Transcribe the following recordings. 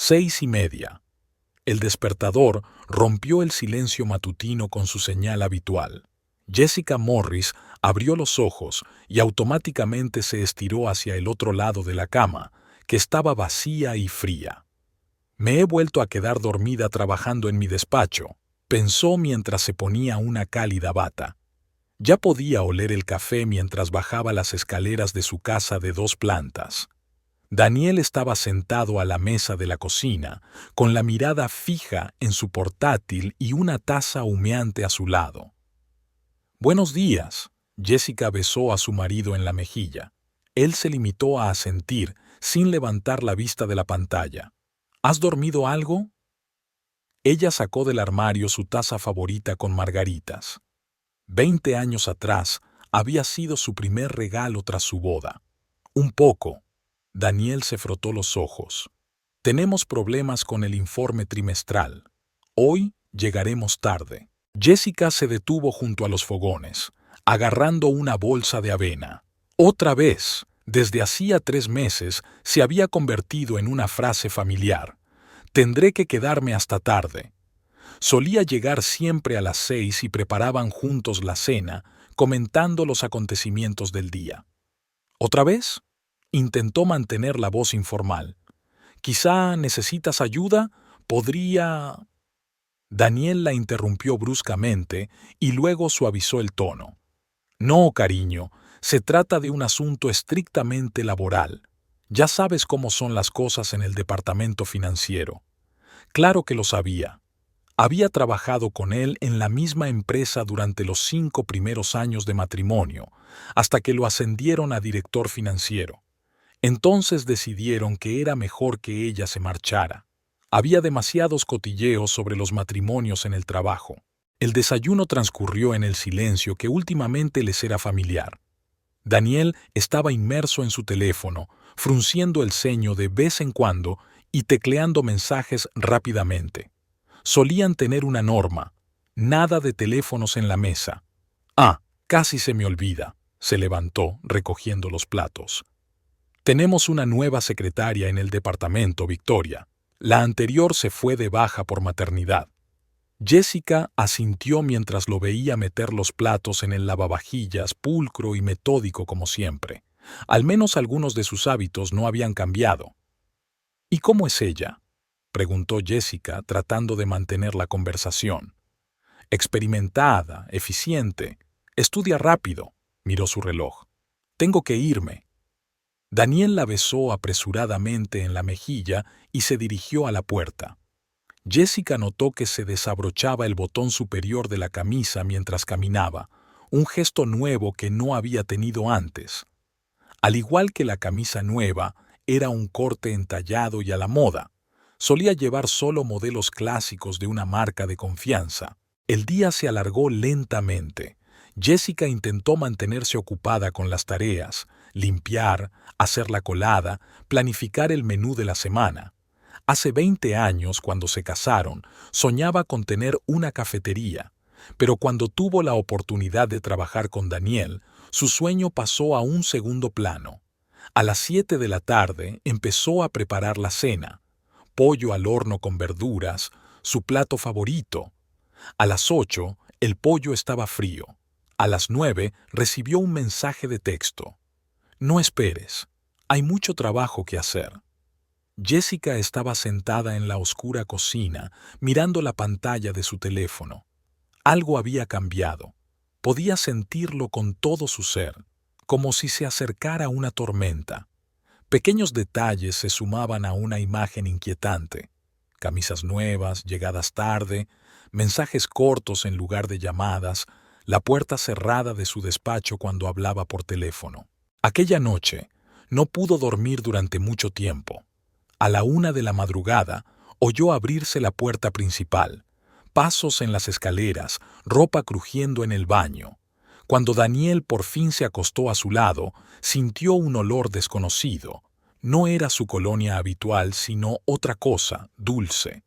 6:30. El despertador rompió el silencio matutino con su señal habitual. Jessica Morris abrió los ojos y automáticamente se estiró hacia el otro lado de la cama, que estaba vacía y fría. Me he vuelto a quedar dormida trabajando en mi despacho, pensó mientras se ponía una cálida bata. Ya podía oler el café mientras bajaba las escaleras de su casa de 2 plantas. Daniel estaba sentado a la mesa de la cocina, con la mirada fija en su portátil y una taza humeante a su lado. «Buenos días», Jessica besó a su marido en la mejilla. Él se limitó a asentir, sin levantar la vista de la pantalla. «¿Has dormido algo?» Ella sacó del armario su taza favorita con margaritas. 20 años atrás había sido su primer regalo tras su boda. «Un poco». Daniel se frotó los ojos. «Tenemos problemas con el informe trimestral. Hoy llegaremos tarde». Jessica se detuvo junto a los fogones, agarrando una bolsa de avena. Otra vez, desde hacía 3 meses, se había convertido en una frase familiar. «Tendré que quedarme hasta tarde». Solía llegar siempre a las 6 y preparaban juntos la cena, comentando los acontecimientos del día. ¿Otra vez? Intentó mantener la voz informal. «Quizá necesitas ayuda. Podría...» Daniel la interrumpió bruscamente y luego suavizó el tono. «No, cariño, se trata de un asunto estrictamente laboral. Ya sabes cómo son las cosas en el departamento financiero». Claro que lo sabía. Había trabajado con él en la misma empresa durante los 5 primeros años de matrimonio, hasta que lo ascendieron a director financiero. Entonces decidieron que era mejor que ella se marchara. Había demasiados cotilleos sobre los matrimonios en el trabajo. El desayuno transcurrió en el silencio que últimamente les era familiar. Daniel estaba inmerso en su teléfono, frunciendo el ceño de vez en cuando y tecleando mensajes rápidamente. Solían tener una norma: nada de teléfonos en la mesa. «Ah, casi se me olvida», se levantó, recogiendo los platos. «Tenemos una nueva secretaria en el departamento, Victoria. La anterior se fue de baja por maternidad». Jessica asintió mientras lo veía meter los platos en el lavavajillas, pulcro y metódico como siempre. Al menos algunos de sus hábitos no habían cambiado. «¿Y cómo es ella?», preguntó Jessica, tratando de mantener la conversación. «Experimentada, eficiente, estudia rápido», miró su reloj. «Tengo que irme». Daniel la besó apresuradamente en la mejilla y se dirigió a la puerta. Jessica notó que se desabrochaba el botón superior de la camisa mientras caminaba, un gesto nuevo que no había tenido antes. Al igual que la camisa nueva, era un corte entallado y a la moda. Solía llevar solo modelos clásicos de una marca de confianza. El día se alargó lentamente. Jessica intentó mantenerse ocupada con las tareas, limpiar, hacer la colada, planificar el menú de la semana. Hace 20 años, cuando se casaron, soñaba con tener una cafetería, pero cuando tuvo la oportunidad de trabajar con Daniel, su sueño pasó a un segundo plano. A las 7 de la tarde empezó a preparar la cena: pollo al horno con verduras, su plato favorito. A las 8, el pollo estaba frío. A las 9, recibió un mensaje de texto: «No esperes, hay mucho trabajo que hacer». Jessica estaba sentada en la oscura cocina, mirando la pantalla de su teléfono. Algo había cambiado. Podía sentirlo con todo su ser, como si se acercara una tormenta. Pequeños detalles se sumaban a una imagen inquietante: camisas nuevas, llegadas tarde, mensajes cortos en lugar de llamadas, la puerta cerrada de su despacho cuando hablaba por teléfono. Aquella noche no pudo dormir durante mucho tiempo. A la 1 de la madrugada oyó abrirse la puerta principal, pasos en las escaleras, ropa crujiendo en el baño. Cuando Daniel por fin se acostó a su lado, sintió un olor desconocido. No era su colonia habitual, sino otra cosa, dulce.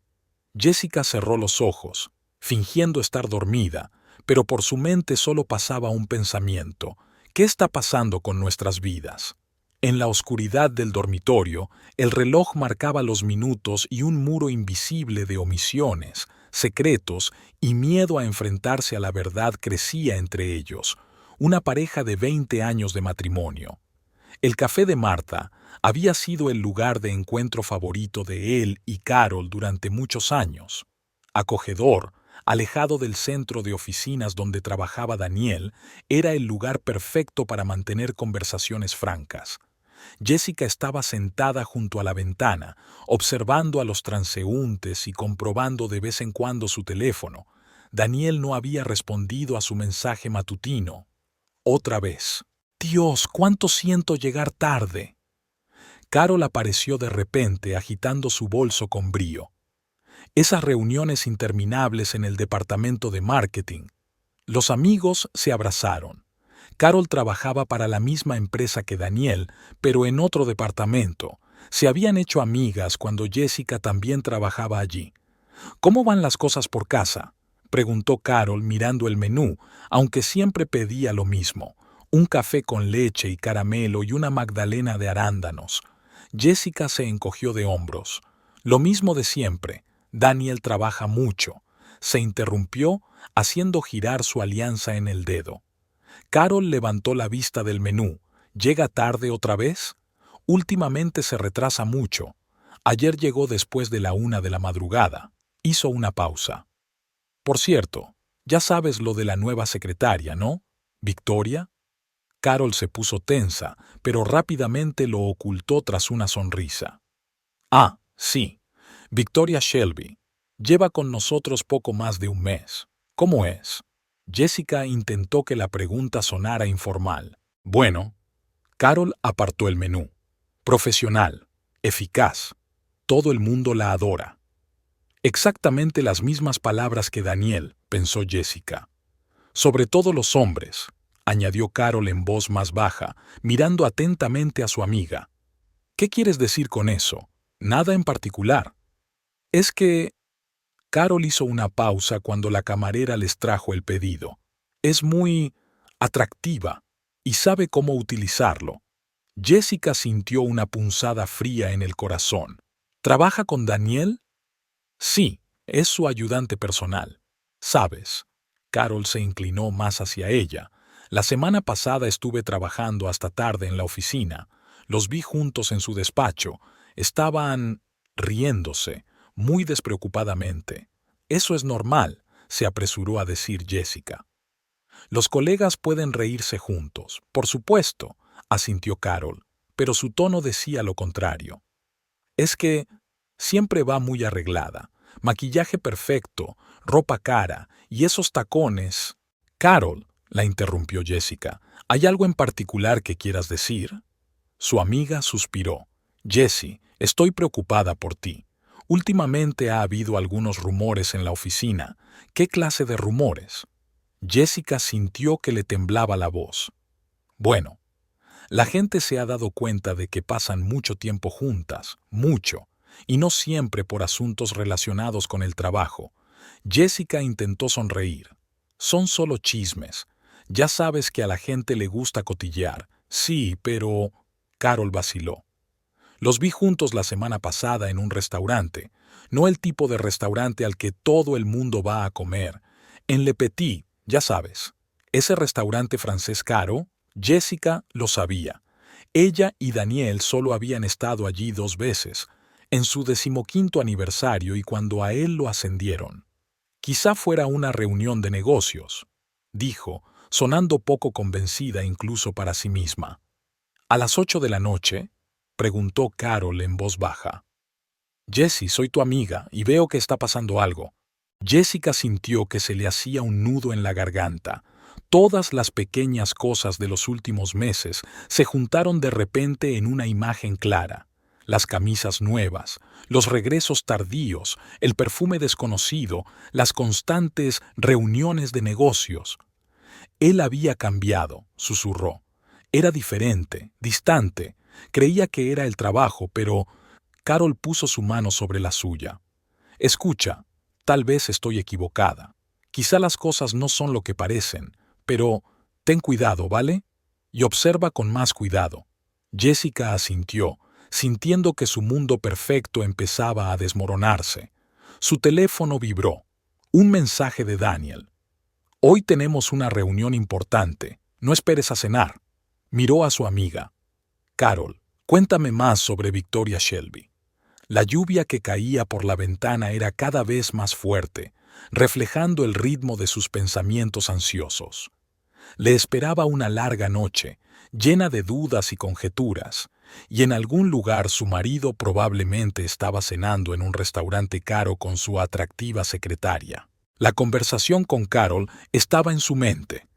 Jessica cerró los ojos, fingiendo estar dormida, pero por su mente solo pasaba un pensamiento: ¿qué está pasando con nuestras vidas? En la oscuridad del dormitorio, el reloj marcaba los minutos y un muro invisible de omisiones, secretos y miedo a enfrentarse a la verdad crecía entre ellos, una pareja de 20 años de matrimonio. El café de Martha había sido el lugar de encuentro favorito de él y Carol durante muchos años. Acogedor, alejado del centro de oficinas donde trabajaba Daniel, era el lugar perfecto para mantener conversaciones francas. Jessica estaba sentada junto a la ventana, observando a los transeúntes y comprobando de vez en cuando su teléfono. Daniel no había respondido a su mensaje matutino. Otra vez. Dios, cuánto siento llegar tarde. Carol apareció de repente agitando su bolso con brío. Esas reuniones interminables en el departamento de marketing. Los amigos se abrazaron. Carol trabajaba para la misma empresa que Daniel, pero en otro departamento. Se habían hecho amigas cuando Jessica también trabajaba allí. ¿Cómo van las cosas por casa?, preguntó Carol mirando el menú, aunque siempre pedía lo mismo: un café con leche y caramelo y una magdalena de arándanos. Jessica se encogió de hombros. Lo mismo de siempre. Daniel trabaja mucho. Se interrumpió, haciendo girar su alianza en el dedo. Carol levantó la vista del menú. ¿Llega tarde otra vez? Últimamente se retrasa mucho. Ayer llegó después de la 1 de la madrugada. Hizo una pausa. Por cierto, ya sabes lo de la nueva secretaria, ¿no? ¿Victoria? Carol se puso tensa, pero rápidamente lo ocultó tras una sonrisa. Ah, sí. Victoria Shelby. Lleva con nosotros poco más de un mes. ¿Cómo es? Jessica intentó que la pregunta sonara informal. Bueno. Carol apartó el menú. Profesional. Eficaz. Todo el mundo la adora. Exactamente las mismas palabras que Daniel, pensó Jessica. Sobre todo los hombres, añadió Carol en voz más baja, mirando atentamente a su amiga. ¿Qué quieres decir con eso? Nada en particular. Es que... Carol hizo una pausa cuando la camarera les trajo el pedido. Es muy atractiva y sabe cómo utilizarlo. Jessica sintió una punzada fría en el corazón. ¿Trabaja con Daniel? Sí, es su ayudante personal. ¿Sabes? Carol se inclinó más hacia ella. La semana pasada estuve trabajando hasta tarde en la oficina. Los vi juntos en su despacho. Estaban riéndose, muy despreocupadamente. Eso es normal, se apresuró a decir Jessica. Los colegas pueden reírse juntos, por supuesto, asintió Carol, pero su tono decía lo contrario. Es que siempre va muy arreglada, maquillaje perfecto, ropa cara y esos tacones. Carol, la interrumpió Jessica, ¿hay algo en particular que quieras decir? Su amiga suspiró. Jessie, estoy preocupada por ti. Últimamente ha habido algunos rumores en la oficina. ¿Qué clase de rumores? Jessica sintió que le temblaba la voz. Bueno, la gente se ha dado cuenta de que pasan mucho tiempo juntas, mucho, y no siempre por asuntos relacionados con el trabajo. Jessica intentó sonreír. Son solo chismes. Ya sabes que a la gente le gusta cotillear. Sí, pero... Carol vaciló. Los vi juntos la semana pasada en un restaurante, no el tipo de restaurante al que todo el mundo va a comer. En Le Petit, ya sabes. Ese restaurante francés caro, Jessica lo sabía. Ella y Daniel solo habían estado allí 2 veces, en su 15º aniversario y cuando a él lo ascendieron. Quizá fuera una reunión de negocios, dijo, sonando poco convencida incluso para sí misma. ¿A las 8 de la noche? Preguntó Carol en voz baja. Jessie, soy tu amiga y veo que está pasando algo. Jessica sintió que se le hacía un nudo en la garganta. Todas las pequeñas cosas de los últimos meses se juntaron de repente en una imagen clara. Las camisas nuevas, los regresos tardíos, el perfume desconocido, las constantes reuniones de negocios. Él había cambiado, susurró. Era diferente, distante. Creía que era el trabajo, pero... Carol puso su mano sobre la suya. Escucha, tal vez estoy equivocada. Quizá las cosas no son lo que parecen, pero ten cuidado, ¿vale? Y observa con más cuidado. Jessica asintió, sintiendo que su mundo perfecto empezaba a desmoronarse. Su teléfono vibró. Un mensaje de Daniel. «Hoy tenemos una reunión importante. No esperes a cenar». Miró a su amiga. «Carol, cuéntame más sobre Victoria Shelby». La lluvia que caía por la ventana era cada vez más fuerte, reflejando el ritmo de sus pensamientos ansiosos. Le esperaba una larga noche, llena de dudas y conjeturas, y en algún lugar su marido probablemente estaba cenando en un restaurante caro con su atractiva secretaria. La conversación con Carol estaba en su mente.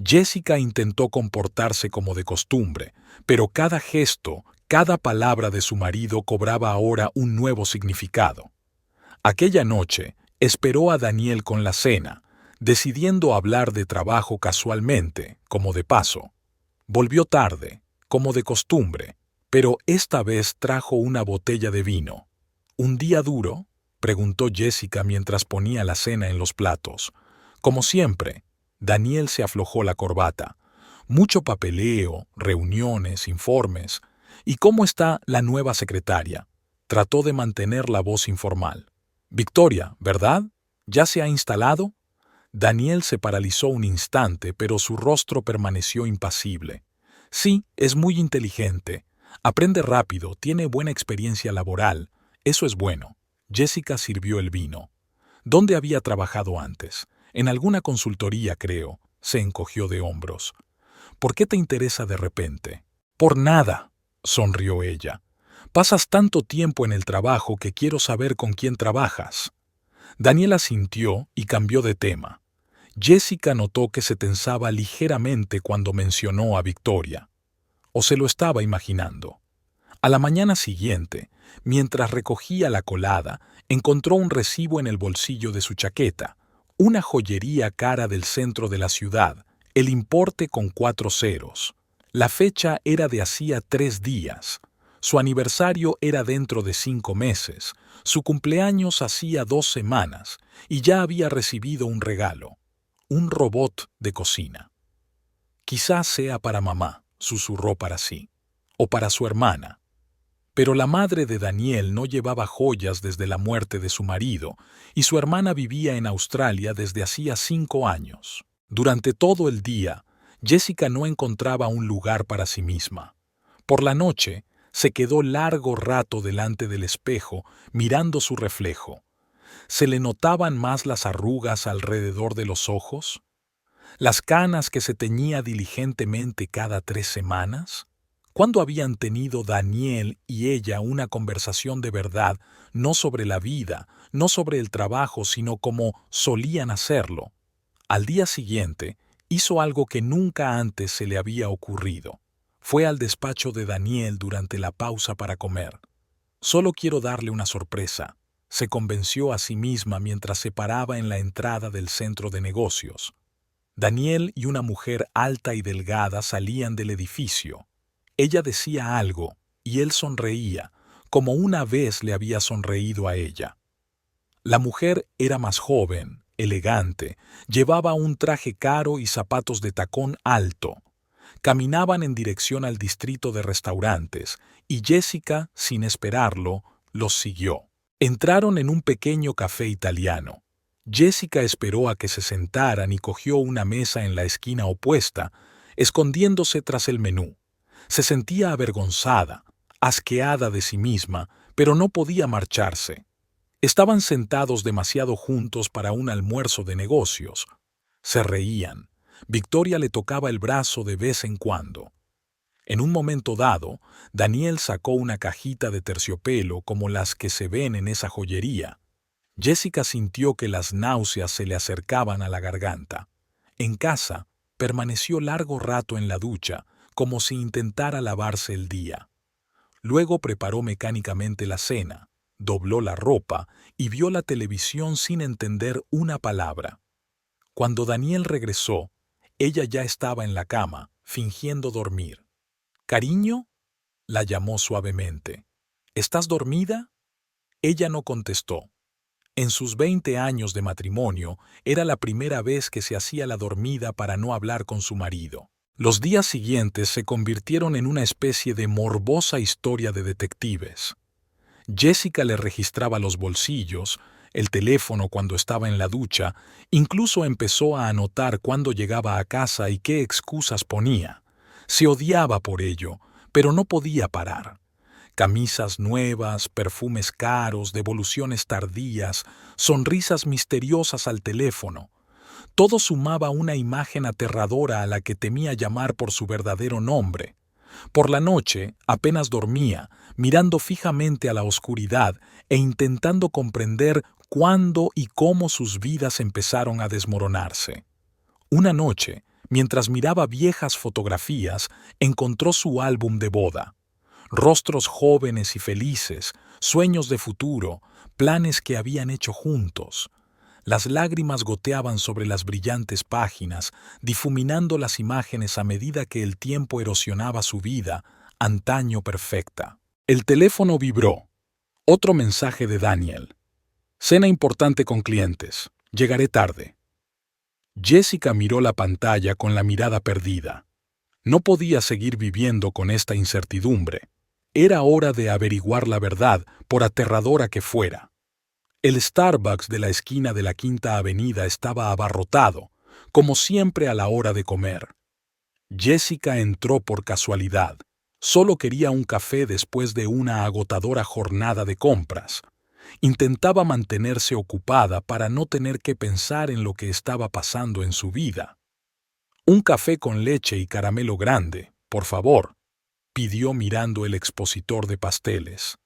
Jessica intentó comportarse como de costumbre, pero cada gesto, cada palabra de su marido cobraba ahora un nuevo significado. Aquella noche esperó a Daniel con la cena, decidiendo hablar de trabajo casualmente, como de paso. Volvió tarde, como de costumbre, pero esta vez trajo una botella de vino. ¿Un día duro?, preguntó Jessica mientras ponía la cena en los platos. Como siempre, Daniel se aflojó la corbata. Mucho papeleo, reuniones, informes. ¿Y cómo está la nueva secretaria? Trató de mantener la voz informal. Victoria, ¿verdad? ¿Ya se ha instalado? Daniel se paralizó un instante, pero su rostro permaneció impasible. Sí, es muy inteligente. Aprende rápido, tiene buena experiencia laboral. Eso es bueno. Jessica sirvió el vino. ¿Dónde había trabajado antes? En alguna consultoría, creo. Se encogió de hombros. ¿Por qué te interesa de repente? Por nada, sonrió ella. Pasas tanto tiempo en el trabajo que quiero saber con quién trabajas. Daniel asintió y cambió de tema. Jessica notó que se tensaba ligeramente cuando mencionó a Victoria. O se lo estaba imaginando. A la mañana siguiente, mientras recogía la colada, encontró un recibo en el bolsillo de su chaqueta, una joyería cara del centro de la ciudad, el importe con 4 ceros. La fecha era de hacía 3 días. Su aniversario era dentro de 5 meses, su cumpleaños hacía 2 semanas, y ya había recibido un regalo, un robot de cocina. Quizás sea para mamá, susurró para sí, o para su hermana. Pero la madre de Daniel no llevaba joyas desde la muerte de su marido, y su hermana vivía en Australia desde hacía 5 años. Durante todo el día, Jessica no encontraba un lugar para sí misma. Por la noche, se quedó largo rato delante del espejo, mirando su reflejo. ¿Se le notaban más las arrugas alrededor de los ojos? ¿Las canas que se teñía diligentemente cada 3 semanas? ¿Cuándo habían tenido Daniel y ella una conversación de verdad, no sobre la vida, no sobre el trabajo, sino como solían hacerlo? Al día siguiente, hizo algo que nunca antes se le había ocurrido. Fue al despacho de Daniel durante la pausa para comer. «Solo quiero darle una sorpresa», se convenció a sí misma mientras se paraba en la entrada del centro de negocios. Daniel y una mujer alta y delgada salían del edificio. Ella decía algo, y él sonreía, como una vez le había sonreído a ella. La mujer era más joven, elegante, llevaba un traje caro y zapatos de tacón alto. Caminaban en dirección al distrito de restaurantes, y Jessica, sin esperarlo, los siguió. Entraron en un pequeño café italiano. Jessica esperó a que se sentaran y cogió una mesa en la esquina opuesta, escondiéndose tras el menú. Se sentía avergonzada, asqueada de sí misma, pero no podía marcharse. Estaban sentados demasiado juntos para un almuerzo de negocios. Se reían. Victoria le tocaba el brazo de vez en cuando. En un momento dado, Daniel sacó una cajita de terciopelo como las que se ven en esa joyería. Jessica sintió que las náuseas se le acercaban a la garganta. En casa, permaneció largo rato en la ducha, como si intentara lavarse el día. Luego preparó mecánicamente la cena, dobló la ropa y vio la televisión sin entender una palabra. Cuando Daniel regresó, ella ya estaba en la cama, fingiendo dormir. «¿Cariño?», la llamó suavemente. «¿Estás dormida?». Ella no contestó. En sus 20 años de matrimonio, era la primera vez que se hacía la dormida para no hablar con su marido. Los días siguientes se convirtieron en una especie de morbosa historia de detectives. Jessica le registraba los bolsillos, el teléfono cuando estaba en la ducha, incluso empezó a anotar cuándo llegaba a casa y qué excusas ponía. Se odiaba por ello, pero no podía parar. Camisas nuevas, perfumes caros, devoluciones tardías, sonrisas misteriosas al teléfono. Todo sumaba una imagen aterradora a la que temía llamar por su verdadero nombre. Por la noche, apenas dormía, mirando fijamente a la oscuridad e intentando comprender cuándo y cómo sus vidas empezaron a desmoronarse. Una noche, mientras miraba viejas fotografías, encontró su álbum de boda. Rostros jóvenes y felices, sueños de futuro, planes que habían hecho juntos. Las lágrimas goteaban sobre las brillantes páginas, difuminando las imágenes a medida que el tiempo erosionaba su vida, antaño perfecta. El teléfono vibró. Otro mensaje de Daniel. Cena importante con clientes. Llegaré tarde. Jessica miró la pantalla con la mirada perdida. No podía seguir viviendo con esta incertidumbre. Era hora de averiguar la verdad, por aterradora que fuera. El Starbucks de la esquina de la Quinta Avenida estaba abarrotado, como siempre a la hora de comer. Jessica entró por casualidad. Solo quería un café después de una agotadora jornada de compras. Intentaba mantenerse ocupada para no tener que pensar en lo que estaba pasando en su vida. Un café con leche y caramelo grande, por favor, pidió mirando el expositor de pasteles.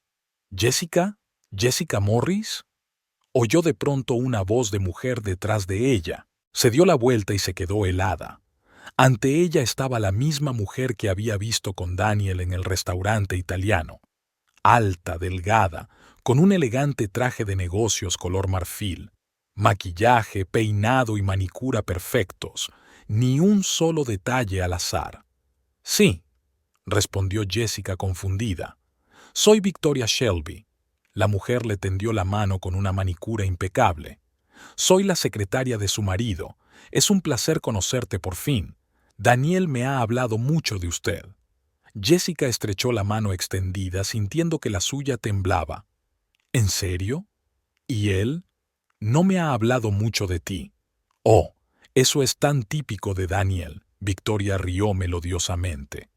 ¿Jessica? ¿Jessica Morris? Oyó de pronto una voz de mujer detrás de ella. Se dio la vuelta y se quedó helada. Ante ella estaba la misma mujer que había visto con Daniel en el restaurante italiano. Alta, delgada, con un elegante traje de negocios color marfil. Maquillaje, peinado y manicura perfectos. Ni un solo detalle al azar. Sí, respondió Jessica confundida. Soy Victoria Shelby. La mujer le tendió la mano con una manicura impecable. Soy la secretaria de su marido. Es un placer conocerte por fin. Daniel me ha hablado mucho de usted. Jessica estrechó la mano extendida, sintiendo que la suya temblaba. ¿En serio? ¿Y él? No me ha hablado mucho de ti. Oh, eso es tan típico de Daniel. Victoria rió melodiosamente.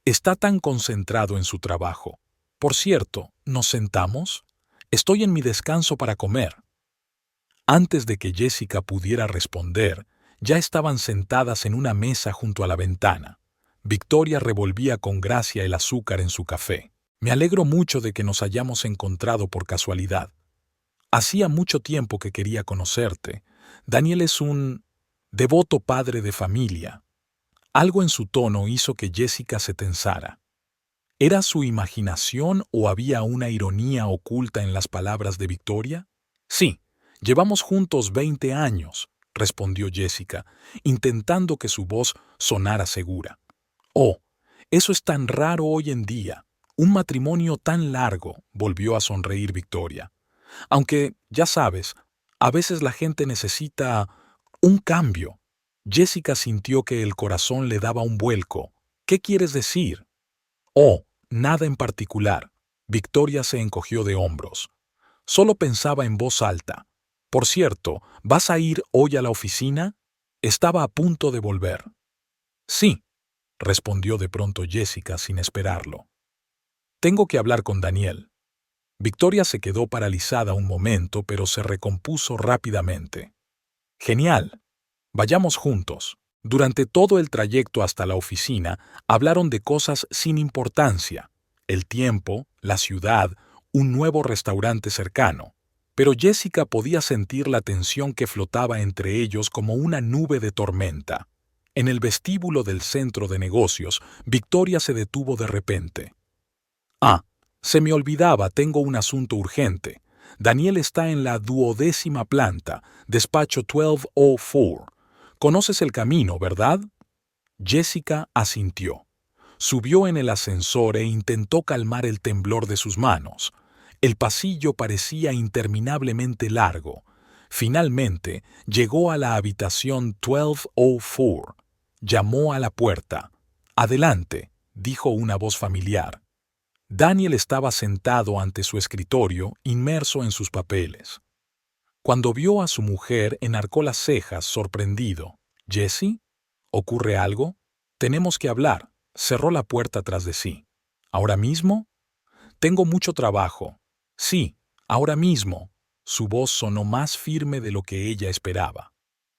Está tan concentrado en su trabajo. Por cierto, ¿nos sentamos? Estoy en mi descanso para comer. Antes de que Jessica pudiera responder, ya estaban sentadas en una mesa junto a la ventana. Victoria revolvía con gracia el azúcar en su café. Me alegro mucho de que nos hayamos encontrado por casualidad. Hacía mucho tiempo que quería conocerte. Daniel es un devoto padre de familia. Algo en su tono hizo que Jessica se tensara. ¿Era su imaginación o había una ironía oculta en las palabras de Victoria? Sí, llevamos juntos 20 años, respondió Jessica, intentando que su voz sonara segura. Oh, eso es tan raro hoy en día. Un matrimonio tan largo, volvió a sonreír Victoria. Aunque, ya sabes, a veces la gente necesita un cambio. Jessica sintió que el corazón le daba un vuelco. ¿Qué quieres decir? Oh, nada en particular. Victoria se encogió de hombros. Solo pensaba en voz alta. Por cierto, ¿vas a ir hoy a la oficina? Estaba a punto de volver. Sí, respondió de pronto Jessica sin esperarlo. Tengo que hablar con Daniel. Victoria se quedó paralizada un momento, pero se recompuso rápidamente. Genial. Vayamos juntos. Durante todo el trayecto hasta la oficina, hablaron de cosas sin importancia. El tiempo, la ciudad, un nuevo restaurante cercano. Pero Jessica podía sentir la tensión que flotaba entre ellos como una nube de tormenta. En el vestíbulo del centro de negocios, Victoria se detuvo de repente. Ah, se me olvidaba, tengo un asunto urgente. Daniel está en la 12ª planta, despacho 1204. Conoces el camino, ¿verdad? Jessica asintió. Subió en el ascensor e intentó calmar el temblor de sus manos. El pasillo parecía interminablemente largo. Finalmente, llegó a la habitación 1204. Llamó a la puerta. «Adelante», dijo una voz familiar. Daniel estaba sentado ante su escritorio, inmerso en sus papeles. Cuando vio a su mujer, enarcó las cejas, sorprendido. «¿Jesse? ¿Ocurre algo? Tenemos que hablar». Cerró la puerta tras de sí. «¿Ahora mismo?» «Tengo mucho trabajo». «Sí, ahora mismo». Su voz sonó más firme de lo que ella esperaba.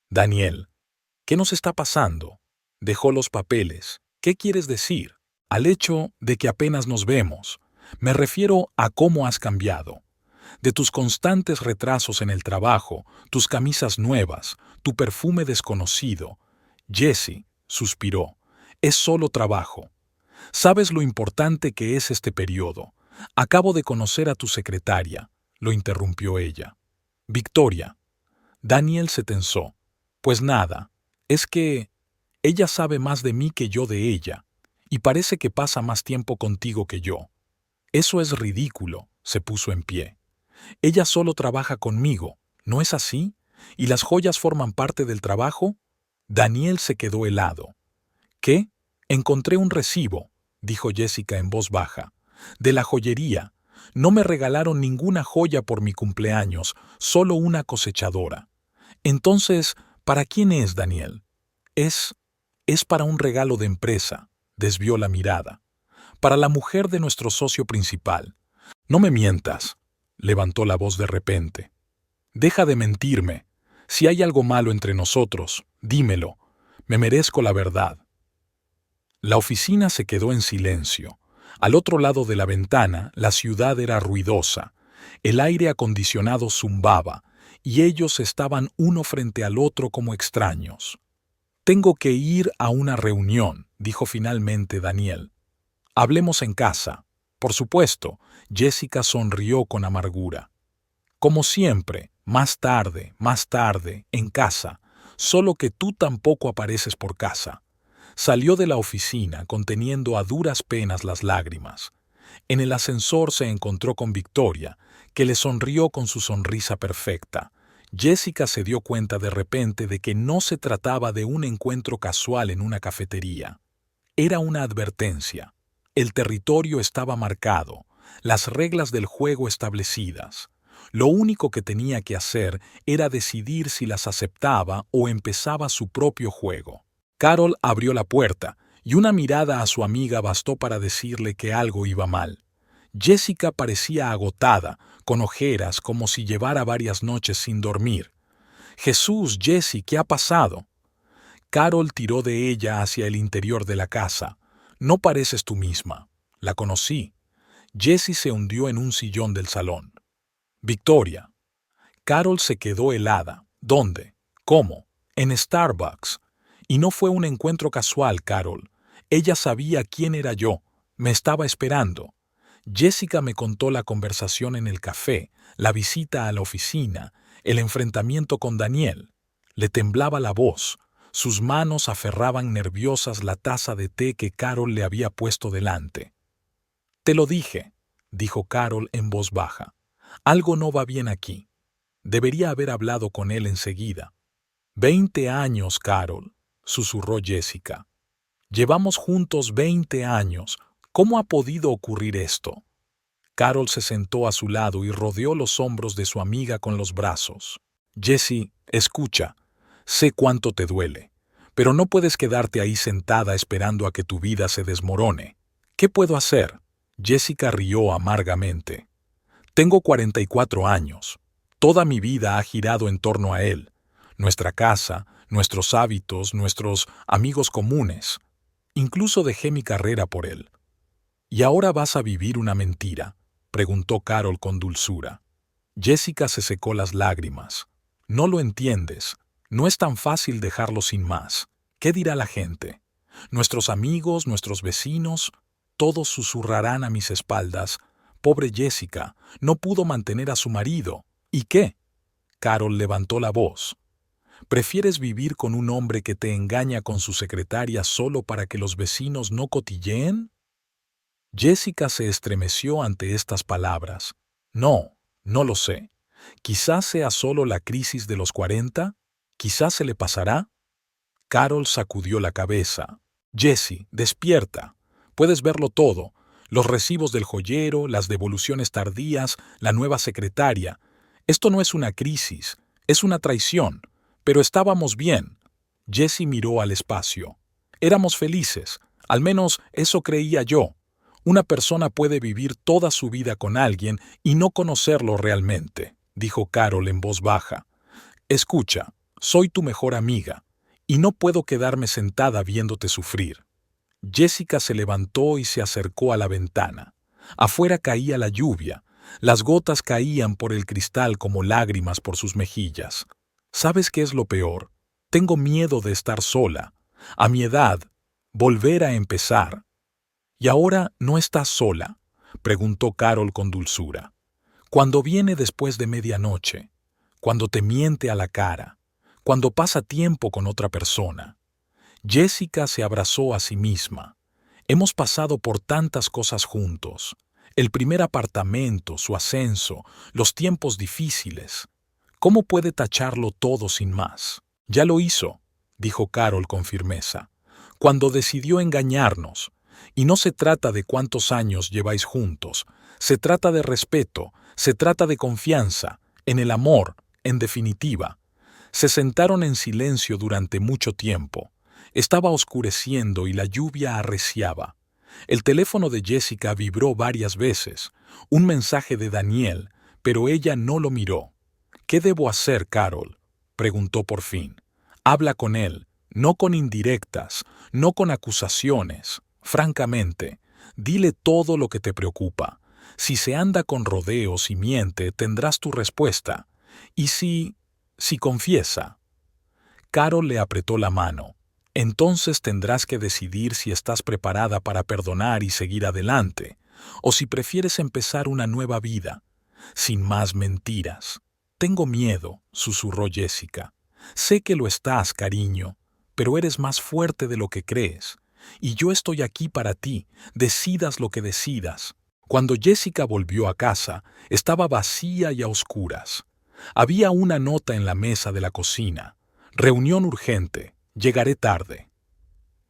«Daniel, ¿qué nos está pasando?» Dejó los papeles. «¿Qué quieres decir?» «Al hecho de que apenas nos vemos. Me refiero a cómo has cambiado. De tus constantes retrasos en el trabajo, tus camisas nuevas, tu perfume desconocido». «Jesse», suspiró, «es solo trabajo. ¿Sabes lo importante que es este periodo? Acabo de conocer a tu secretaria», lo interrumpió ella. «Victoria». Daniel se tensó. «Pues nada, es que ella sabe más de mí que yo de ella, y parece que pasa más tiempo contigo que yo». «Eso es ridículo», se puso en pie. «Ella solo trabaja conmigo, ¿no es así? ¿Y las joyas forman parte del trabajo?» Daniel se quedó helado. «¿Qué? Encontré un recibo», dijo Jessica en voz baja, «de la joyería. No me regalaron ninguna joya por mi cumpleaños, solo una cosechadora». «Entonces, ¿para quién es, Daniel?» Es para un regalo de empresa», desvió la mirada. «Para la mujer de nuestro socio principal». «No me mientas», levantó la voz de repente. «Deja de mentirme. Si hay algo malo entre nosotros, dímelo. Me merezco la verdad». La oficina se quedó en silencio. Al otro lado de la ventana, la ciudad era ruidosa. El aire acondicionado zumbaba, y ellos estaban uno frente al otro como extraños. «Tengo que ir a una reunión», dijo finalmente Daniel. «Hablemos en casa». «Por supuesto», Jessica sonrió con amargura. «Como siempre, más tarde, en casa, solo que tú tampoco apareces por casa». Salió de la oficina conteniendo a duras penas las lágrimas. En el ascensor se encontró con Victoria, que le sonrió con su sonrisa perfecta. Jessica se dio cuenta de repente de que no se trataba de un encuentro casual en una cafetería. Era una advertencia. El territorio estaba marcado, las reglas del juego establecidas. Lo único que tenía que hacer era decidir si las aceptaba o empezaba su propio juego. Carol abrió la puerta, y una mirada a su amiga bastó para decirle que algo iba mal. Jessica parecía agotada, con ojeras como si llevara varias noches sin dormir. «Jesús, Jessie, ¿qué ha pasado?» Carol tiró de ella hacia el interior de la casa. «No pareces tú misma». «La conocí». Jessie se hundió en un sillón del salón. «Victoria». Carol se quedó helada. «¿Dónde? ¿Cómo?» «En Starbucks». «Y no fue un encuentro casual, Carol. Ella sabía quién era yo. Me estaba esperando». Jessica me contó la conversación en el café, la visita a la oficina, el enfrentamiento con Daniel. Le temblaba la voz. Sus manos aferraban nerviosas la taza de té que Carol le había puesto delante. «Te lo dije», dijo Carol en voz baja. «Algo no va bien aquí. Debería haber hablado con él enseguida». «20 años, Carol», susurró Jessica. «Llevamos juntos 20 años. ¿Cómo ha podido ocurrir esto?» Carol se sentó a su lado y rodeó los hombros de su amiga con los brazos. «Jessie, escucha. Sé cuánto te duele, pero no puedes quedarte ahí sentada esperando a que tu vida se desmorone. ¿Qué puedo hacer?» Jessica rió amargamente. «Tengo 44 años. Toda mi vida ha girado en torno a él. Nuestra casa, nuestros hábitos, nuestros amigos comunes. Incluso dejé mi carrera por él». «¿Y ahora vas a vivir una mentira?», preguntó Carol con dulzura. Jessica se secó las lágrimas. «No lo entiendes. No es tan fácil dejarlo sin más. ¿Qué dirá la gente? Nuestros amigos, nuestros vecinos, todos susurrarán a mis espaldas. Pobre Jessica, no pudo mantener a su marido. ¿Y qué?». Carol levantó la voz. «¿Prefieres vivir con un hombre que te engaña con su secretaria solo para que los vecinos no cotilleen?». Jessica se estremeció ante estas palabras. «No, no lo sé. Quizás sea solo la crisis de los 40, quizás se le pasará». Carol sacudió la cabeza. Jessie, despierta. Puedes verlo todo. Los recibos del joyero, las devoluciones tardías, la nueva secretaria. Esto no es una crisis, es una traición. Pero estábamos bien. Jessie miró al espacio. Éramos felices. Al menos eso creía yo. Una persona puede vivir toda su vida con alguien y no conocerlo realmente, dijo Carol en voz baja. Escucha, soy tu mejor amiga, y no puedo quedarme sentada viéndote sufrir. Jessica se levantó y se acercó a la ventana. Afuera caía la lluvia. Las gotas caían por el cristal como lágrimas por sus mejillas. ¿Sabes qué es lo peor? Tengo miedo de estar sola. A mi edad, volver a empezar. ¿Y ahora no estás sola?, preguntó Carol con dulzura. Cuando viene después de medianoche, cuando te miente a la cara, cuando pasa tiempo con otra persona. Jessica se abrazó a sí misma. Hemos pasado por tantas cosas juntos. El primer apartamento, su ascenso, los tiempos difíciles. ¿Cómo puede tacharlo todo sin más? Ya lo hizo, dijo Carol con firmeza, cuando decidió engañarnos. Y no se trata de cuántos años lleváis juntos, se trata de respeto, se trata de confianza, en el amor, en definitiva. Se sentaron en silencio durante mucho tiempo. Estaba oscureciendo y la lluvia arreciaba. El teléfono de Jessica vibró varias veces, un mensaje de Daniel, pero ella no lo miró. ¿Qué debo hacer, Carol?, preguntó por fin. Habla con él, no con indirectas, no con acusaciones. Francamente, dile todo lo que te preocupa. Si se anda con rodeos y miente, tendrás tu respuesta. Y si confiesa. Carol le apretó la mano. Entonces tendrás que decidir si estás preparada para perdonar y seguir adelante, o si prefieres empezar una nueva vida, sin más mentiras. Tengo miedo, susurró Jessica. Sé que lo estás, cariño, pero eres más fuerte de lo que crees. Y yo estoy aquí para ti, decidas lo que decidas. Cuando Jessica volvió a casa, estaba vacía y a oscuras. Había una nota en la mesa de la cocina. Reunión urgente, llegaré tarde.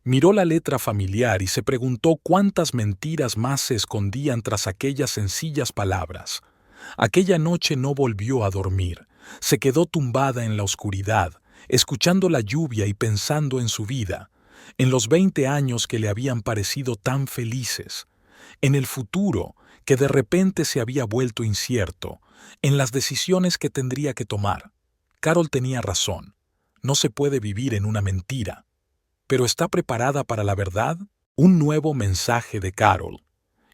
Miró la letra familiar y se preguntó cuántas mentiras más se escondían tras aquellas sencillas palabras. Aquella noche no volvió a dormir. Se quedó tumbada en la oscuridad, escuchando la lluvia y pensando en su vida, en los 20 años que le habían parecido tan felices, en el futuro que de repente se había vuelto incierto, en las decisiones que tendría que tomar. Carol tenía razón. No se puede vivir en una mentira. ¿Pero está preparada para la verdad? Un nuevo mensaje de Carol.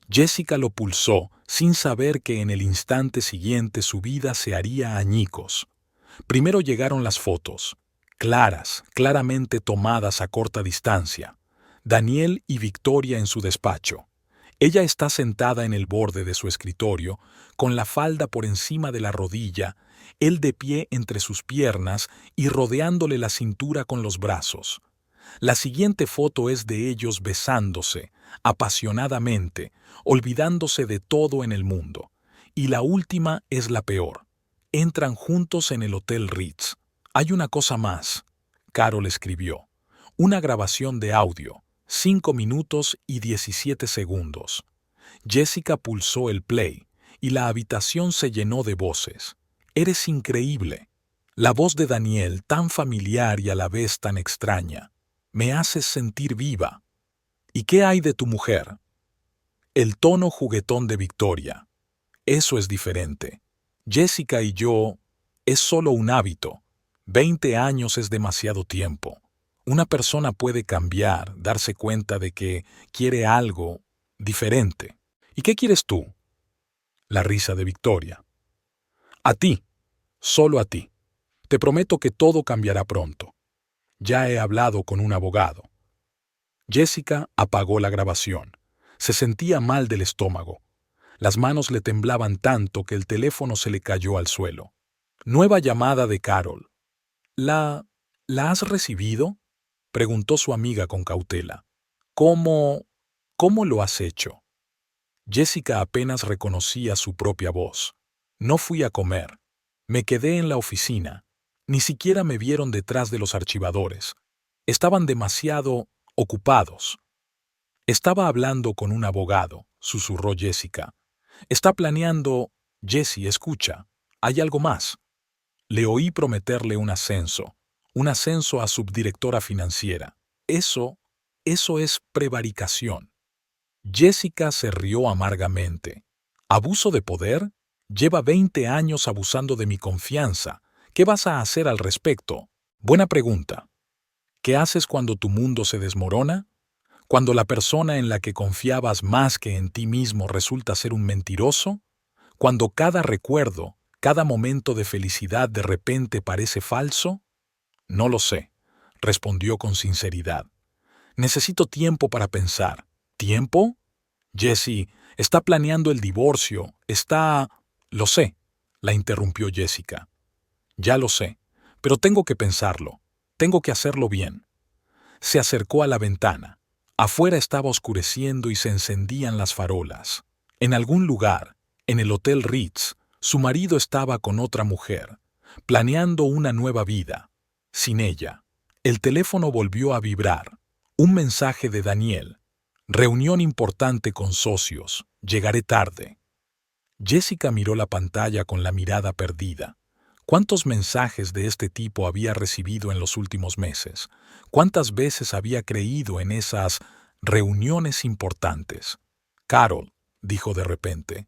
Jessica lo pulsó, sin saber que en el instante siguiente su vida se haría añicos. Primero llegaron las fotos, claras, claramente tomadas a corta distancia. Daniel y Victoria en su despacho. Ella está sentada en el borde de su escritorio, con la falda por encima de la rodilla, él de pie entre sus piernas y rodeándole la cintura con los brazos. La siguiente foto es de ellos besándose, apasionadamente, olvidándose de todo en el mundo. Y la última es la peor. Entran juntos en el Hotel Ritz. Hay una cosa más, Carol escribió. Una grabación de audio, 5 minutos y 17 segundos. Jessica pulsó el play y la habitación se llenó de voces. Eres increíble. La voz de Daniel, tan familiar y a la vez tan extraña. Me haces sentir viva. ¿Y qué hay de tu mujer? El tono juguetón de Victoria. Eso es diferente. Jessica y yo, es solo un hábito. 20 años es demasiado tiempo. Una persona puede cambiar, darse cuenta de que quiere algo diferente. ¿Y qué quieres tú? La risa de Victoria. A ti, solo a ti. Te prometo que todo cambiará pronto. Ya he hablado con un abogado. Jessica apagó la grabación. Se sentía mal del estómago. Las manos le temblaban tanto que el teléfono se le cayó al suelo. Nueva llamada de Carol. ¿La has recibido?, preguntó su amiga con cautela. ¿Cómo lo has hecho? Jessica apenas reconocía su propia voz. No fui a comer. Me quedé en la oficina. Ni siquiera me vieron detrás de los archivadores. Estaban demasiado ocupados. Estaba hablando con un abogado, susurró Jessica. Está planeando... Jessie, escucha. Hay algo más. Le oí prometerle un ascenso a subdirectora financiera. Eso es prevaricación. Jessica se rió amargamente. ¿Abuso de poder? Lleva 20 años abusando de mi confianza. ¿Qué vas a hacer al respecto? Buena pregunta. ¿Qué haces cuando tu mundo se desmorona? ¿Cuando la persona en la que confiabas más que en ti mismo resulta ser un mentiroso? ¿Cuando cada recuerdo, cada momento de felicidad de repente parece falso? No lo sé, respondió con sinceridad. Necesito tiempo para pensar. ¿Tiempo? Jessie, está planeando el divorcio, está... Lo sé, la interrumpió Jessica. Ya lo sé, pero tengo que pensarlo. Tengo que hacerlo bien. Se acercó a la ventana. Afuera estaba oscureciendo y se encendían las farolas. En algún lugar, en el Hotel Ritz, su marido estaba con otra mujer, planeando una nueva vida. Sin ella, el teléfono volvió a vibrar. Un mensaje de Daniel. Reunión importante con socios. Llegaré tarde. Jessica miró la pantalla con la mirada perdida. ¿Cuántos mensajes de este tipo había recibido en los últimos meses? ¿Cuántas veces había creído en esas reuniones importantes? Carol, dijo de repente,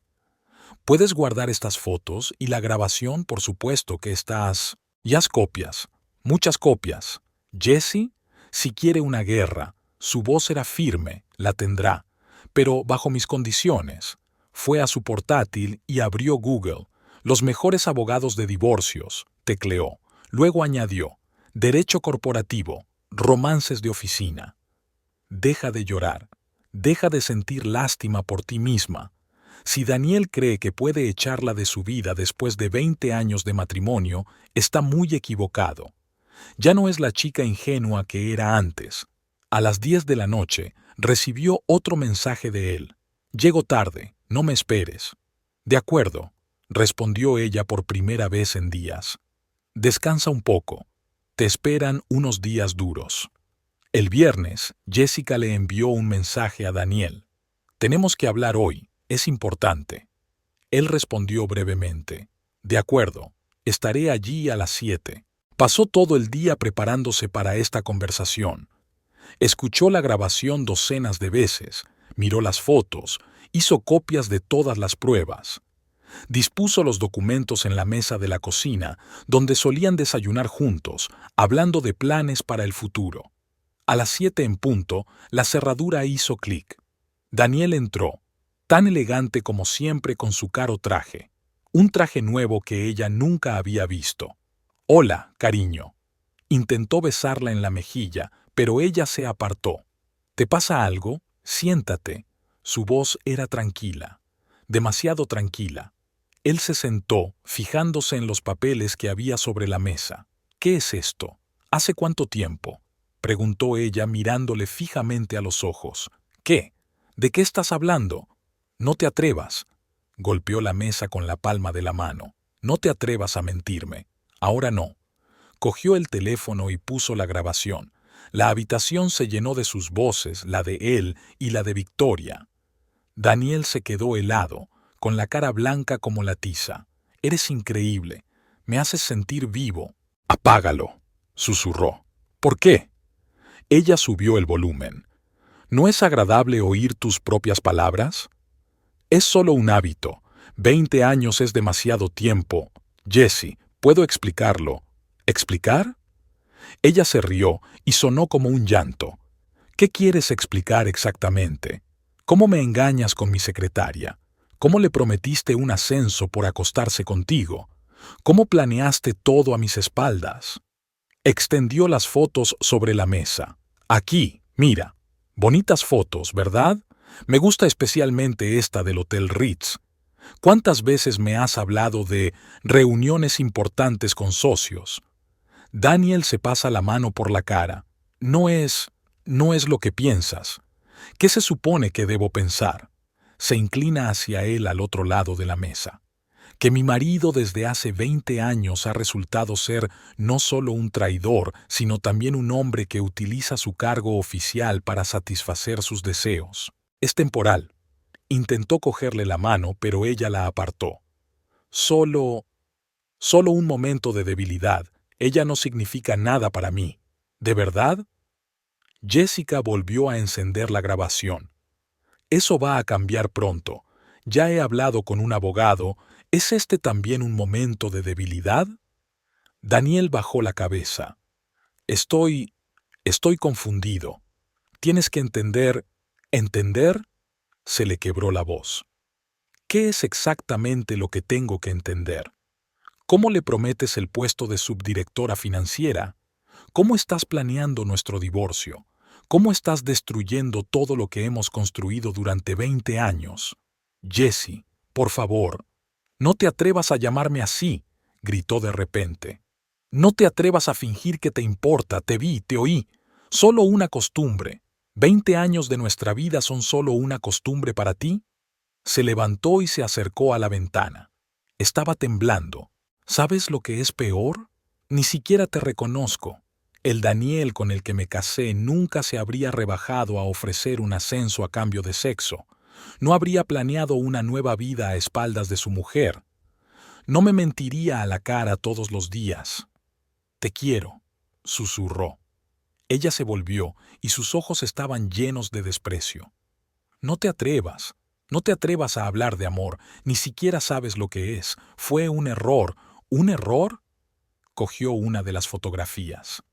¿puedes guardar estas fotos y la grabación, por supuesto que estás... Y haz copias, muchas copias. Jessie, si quiere una guerra, su voz era firme, la tendrá, pero bajo mis condiciones. Fue a su portátil y abrió Google. Los mejores abogados de divorcios, tecleó. Luego añadió, derecho corporativo, romances de oficina. Deja de llorar, deja de sentir lástima por ti misma. Si Daniel cree que puede echarla de su vida después de 20 años de matrimonio, está muy equivocado. Ya no es la chica ingenua que era antes. A las 10 de la noche, recibió otro mensaje de él. Llego tarde, no me esperes. De acuerdo, respondió ella por primera vez en días. Descansa un poco. Te esperan unos días duros. El viernes, Jessica le envió un mensaje a Daniel. Tenemos que hablar hoy, es importante. Él respondió brevemente. De acuerdo, estaré allí a las 7. Pasó todo el día preparándose para esta conversación. Escuchó la grabación docenas de veces, miró las fotos, hizo copias de todas las pruebas. Dispuso los documentos en la mesa de la cocina, donde solían desayunar juntos, hablando de planes para el futuro. A las 7 en punto, la cerradura hizo clic. Daniel entró, tan elegante como siempre con su caro traje, un traje nuevo que ella nunca había visto. Hola, cariño. Intentó besarla en la mejilla, pero ella se apartó. ¿Te pasa algo? Siéntate. Su voz era tranquila, demasiado tranquila. Él se sentó, fijándose en los papeles que había sobre la mesa. ¿Qué es esto? ¿Hace cuánto tiempo? Preguntó ella mirándole fijamente a los ojos. ¿Qué? ¿De qué estás hablando? No te atrevas. Golpeó la mesa con la palma de la mano. No te atrevas a mentirme. Ahora no. Cogió el teléfono y puso la grabación. La habitación se llenó de sus voces, la de él y la de Victoria. Daniel se quedó helado, con la cara blanca como la tiza. Eres increíble. Me haces sentir vivo. Apágalo, susurró. ¿Por qué? Ella subió el volumen. ¿No es agradable oír tus propias palabras? Es solo un hábito. 20 años es demasiado tiempo. Jessie, ¿puedo explicarlo? ¿Explicar? Ella se rió y sonó como un llanto. ¿Qué quieres explicar exactamente? ¿Cómo me engañas con mi secretaria? ¿Cómo le prometiste un ascenso por acostarse contigo? ¿Cómo planeaste todo a mis espaldas? Extendió las fotos sobre la mesa. Aquí, mira. Bonitas fotos, ¿verdad? Me gusta especialmente esta del Hotel Ritz. ¿Cuántas veces me has hablado de reuniones importantes con socios? Daniel se pasa la mano por la cara. No es lo que piensas. ¿Qué se supone que debo pensar? Se inclina hacia él al otro lado de la mesa. que mi marido desde hace 20 años ha resultado ser no solo un traidor, sino también un hombre que utiliza su cargo oficial para satisfacer sus deseos. Es temporal. Intentó cogerle la mano, pero ella la apartó. Solo un momento de debilidad. Ella no significa nada para mí. ¿De verdad? Jessica volvió a encender la grabación. Eso va a cambiar pronto. Ya he hablado con un abogado. ¿Es este también un momento de debilidad? Daniel bajó la cabeza. Estoy confundido. Tienes que entender. ¿Entender? Se le quebró la voz. ¿Qué es exactamente lo que tengo que entender? ¿Cómo le prometes el puesto de subdirectora financiera? ¿Cómo estás planeando nuestro divorcio? ¿Cómo estás destruyendo todo lo que hemos construido durante 20 años? Jessie, por favor, no te atrevas a llamarme así, gritó de repente. No te atrevas a fingir que te importa, te vi, te oí. Solo una costumbre. ¿20 años de nuestra vida son solo una costumbre para ti? Se levantó y se acercó a la ventana. Estaba temblando. ¿Sabes lo que es peor? Ni siquiera te reconozco. El Daniel con el que me casé nunca se habría rebajado a ofrecer un ascenso a cambio de sexo. No habría planeado una nueva vida a espaldas de su mujer. No me mentiría a la cara todos los días. Te quiero, susurró. Ella se volvió y sus ojos estaban llenos de desprecio. No te atrevas a hablar de amor, ni siquiera sabes lo que es. Fue un error. ¿Un error? Cogió una de las fotografías.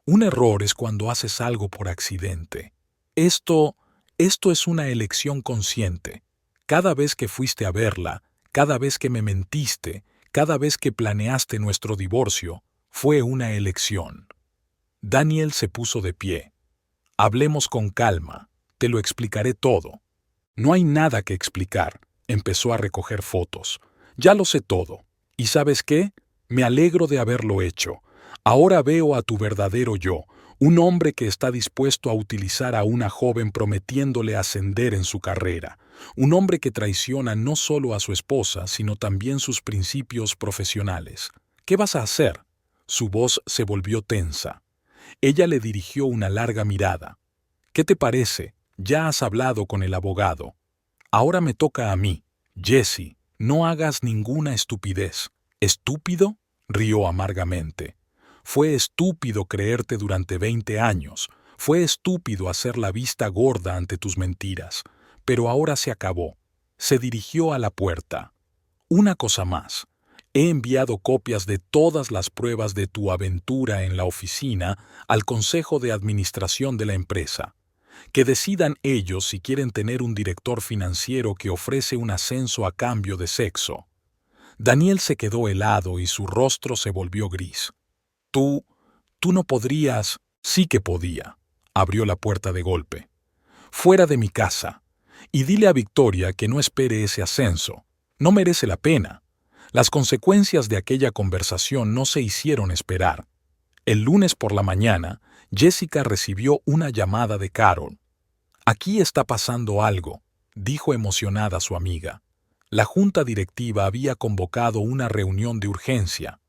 Un error es cuando haces algo por accidente. Esto es una elección consciente. Cada vez que fuiste a verla, cada vez que me mentiste, cada vez que planeaste nuestro divorcio, fue una elección. Daniel se puso de pie. Hablemos con calma. Te lo explicaré todo. No hay nada que explicar. Empezó a recoger fotos. Ya lo sé todo. ¿Y sabes qué? Me alegro de haberlo hecho. Ahora veo a tu verdadero yo, un hombre que está dispuesto a utilizar a una joven prometiéndole ascender en su carrera, un hombre que traiciona no solo a su esposa, sino también sus principios profesionales. ¿Qué vas a hacer? Su voz se volvió tensa. Ella le dirigió una larga mirada. ¿Qué te parece? Ya has hablado con el abogado. Ahora me toca a mí. Jessie, no hagas ninguna estupidez. ¿Estúpido? Rió amargamente. Fue estúpido creerte durante 20 años. Fue estúpido hacer la vista gorda ante tus mentiras. Pero ahora se acabó. Se dirigió a la puerta. Una cosa más. He enviado copias de todas las pruebas de tu aventura en la oficina al Consejo de Administración de la empresa. Que decidan ellos si quieren tener un director financiero que ofrece un ascenso a cambio de sexo. Daniel se quedó helado y su rostro se volvió gris. Tú no podrías. Sí que podía. Abrió la puerta de golpe. Fuera de mi casa. Y dile a Victoria que no espere ese ascenso. No merece la pena. Las consecuencias de aquella conversación no se hicieron esperar. El lunes por la mañana, Jessica recibió una llamada de Carol. Aquí está pasando algo, dijo emocionada su amiga. La junta directiva había convocado una reunión de urgencia.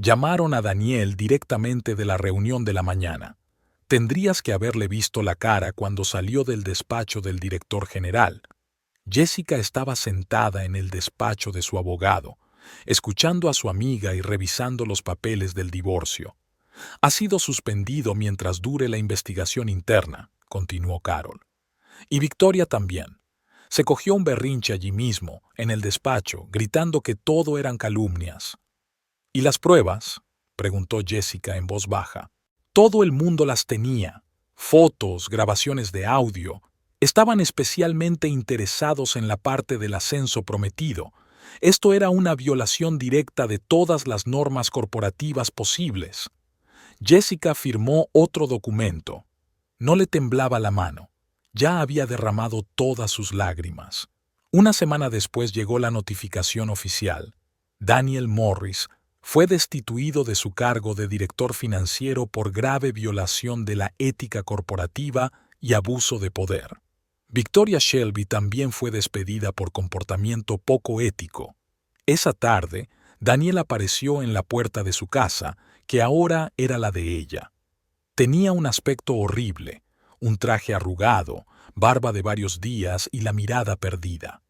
Llamaron a Daniel directamente de la reunión de la mañana. Tendrías que haberle visto la cara cuando salió del despacho del director general. Jessica estaba sentada en el despacho de su abogado, escuchando a su amiga y revisando los papeles del divorcio. Ha sido suspendido mientras dure la investigación interna, continuó Carol. Y Victoria también. Se cogió un berrinche allí mismo, en el despacho, gritando que todo eran calumnias. ¿Y las pruebas? Preguntó Jessica en voz baja. Todo el mundo las tenía. Fotos, grabaciones de audio. Estaban especialmente interesados en la parte del ascenso prometido. Esto era una violación directa de todas las normas corporativas posibles. Jessica firmó otro documento. No le temblaba la mano. Ya había derramado todas sus lágrimas. Una semana después llegó la notificación oficial. Daniel Morris fue destituido de su cargo de director financiero por grave violación de la ética corporativa y abuso de poder. Victoria Shelby también fue despedida por comportamiento poco ético. Esa tarde, Daniel apareció en la puerta de su casa, que ahora era la de ella. Tenía un aspecto horrible, un traje arrugado, barba de varios días y la mirada perdida.